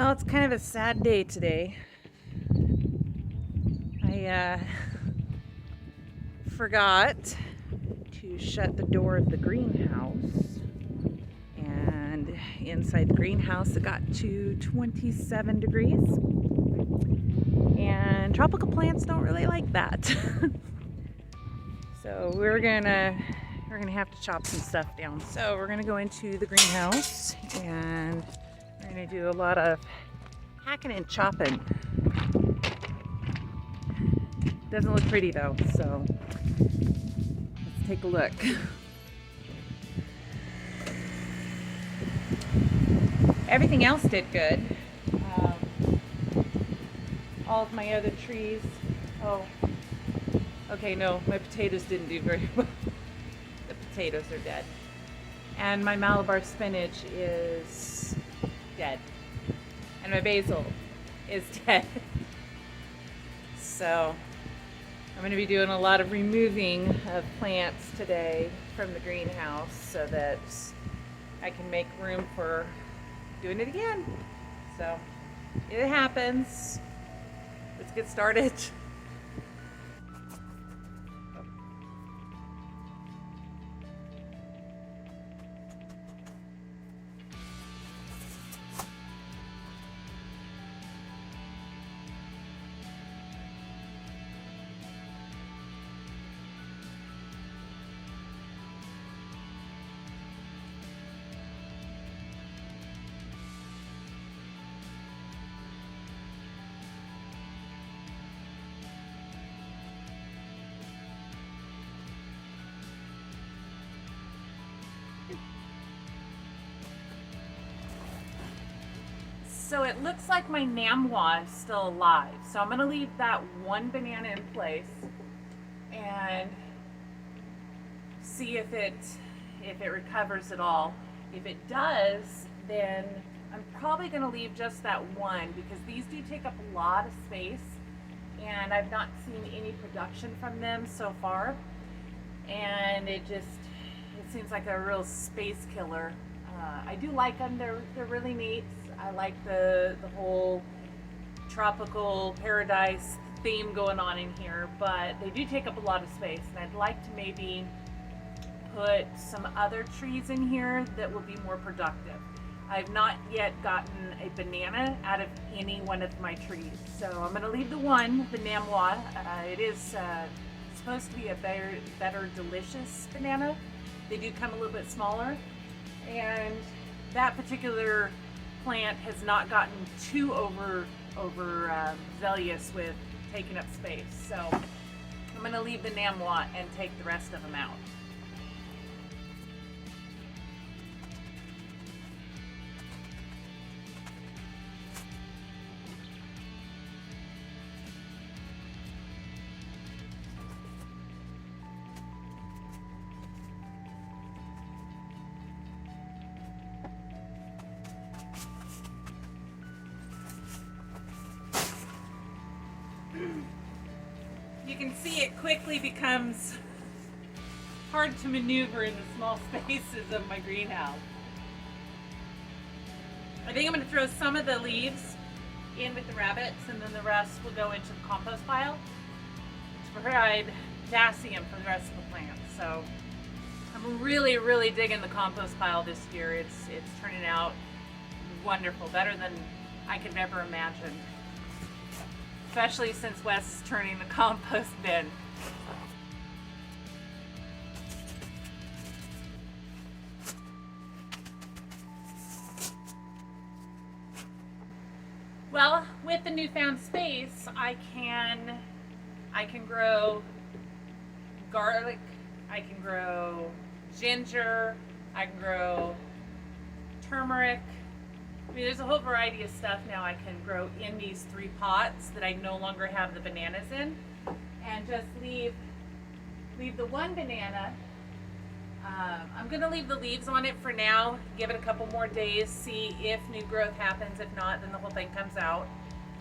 Well, it's kind of a sad day today. I forgot to shut the door of the greenhouse, and inside the greenhouse it got to 27 degrees, and tropical plants don't really like that. So we're gonna have to chop some stuff down. So we're gonna go into the greenhouse and we're gonna do a lot of hacking and chopping. Doesn't look pretty though, so let's take a look. Everything else did good. All of my other trees. Oh, okay, no, my potatoes didn't do very well. The potatoes are dead. And my Malabar spinach is dead. And my basil is dead. So I'm going to be doing a lot of removing of plants today from the greenhouse so that I can make room for doing it again. So it happens. Let's get started. So it looks like my Namwa is still alive. So I'm gonna leave that one banana in place and see if it recovers at all. If it does, then I'm probably gonna leave just that one because these do take up a lot of space and I've not seen any production from them so far. And it seems like a real space killer. I do like them, they're really neat. I like the whole tropical paradise theme going on in here, but they do take up a lot of space, and I'd like to maybe put some other trees in here that will be more productive. I've not yet gotten a banana out of any one of my trees, so I'm going to leave the one, the Namwa. It is supposed to be a better delicious banana. They do come a little bit smaller, and that particular plant has not gotten too zealous with taking up space. So I'm going to leave the Namwa and take the rest of them out. You can see it quickly becomes hard to maneuver in the small spaces of my greenhouse. I think I'm going to throw some of the leaves in with the rabbits, and then the rest will go into the compost pile to provide potassium for the rest of the plants. So I'm really digging the compost pile this year. It's turning out wonderful, better than I could ever imagine. Especially since Wes is turning the compost bin. Well, with the newfound space, I can grow garlic, I can grow ginger, I can grow turmeric. I mean, there's a whole variety of stuff now I can grow in these 3 pots that I no longer have the bananas in, and just leave the one banana. I'm going to leave the leaves on it for now, give it a couple more days, see if new growth happens. If not, then the whole thing comes out.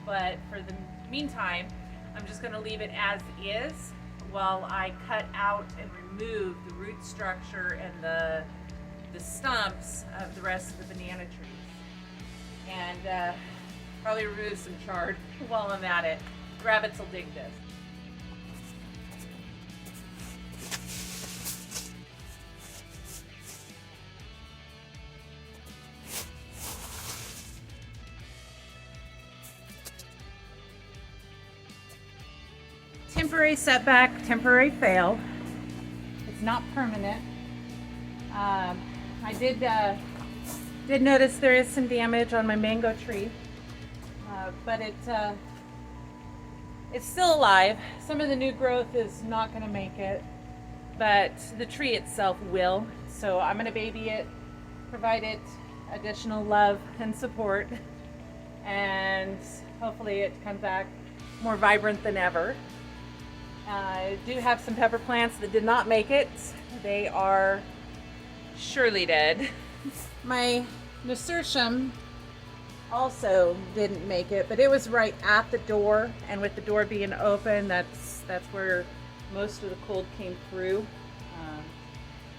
But for the meantime, I'm just going to leave it as is while I cut out and remove the root structure and the stumps of the rest of the banana trees. And Probably remove some chard while I'm at it. Rabbits will dig this. Temporary setback, temporary fail. It's not permanent. I did notice there is some damage on my mango tree, but it's still alive. Some of the new growth is not going to make it, but the tree itself will. So I'm going to baby it, provide it additional love and support, and hopefully it comes back more vibrant than ever. I do have some pepper plants that did not make it. They are surely dead. My nasturtium also didn't make it, but it was right at the door, and with the door being open, that's where most of the cold came through.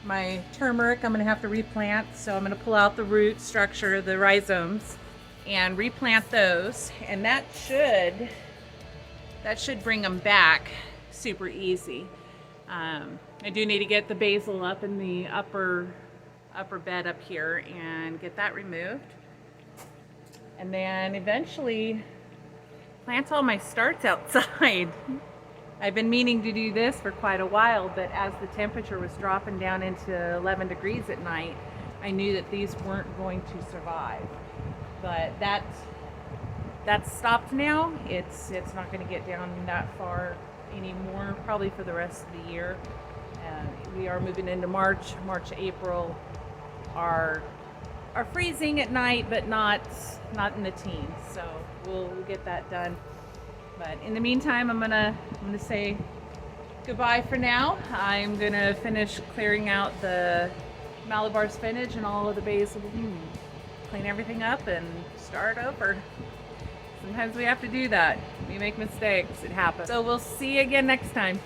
My turmeric I'm going to have to replant, so I'm going to pull out the root structure, the rhizomes, and replant those, and that should bring them back super easy. I do need to get the basil up in the upper bed up here and get that removed, and then eventually plant all my starts outside. I've been meaning to do this for quite a while, but as the temperature was dropping down into 11 degrees at night, I knew that these weren't going to survive. But that's stopped now. It's not going to get down that far anymore, probably for the rest of the year. We are moving into March, April are freezing at night, but not in the teens. So we'll get that done. But in the meantime, I'm gonna say goodbye for now. I'm gonna finish clearing out the Malabar spinach and all of the basil, clean everything up and start over. Sometimes we have to do that. We make mistakes, it happens. So we'll see you again next time.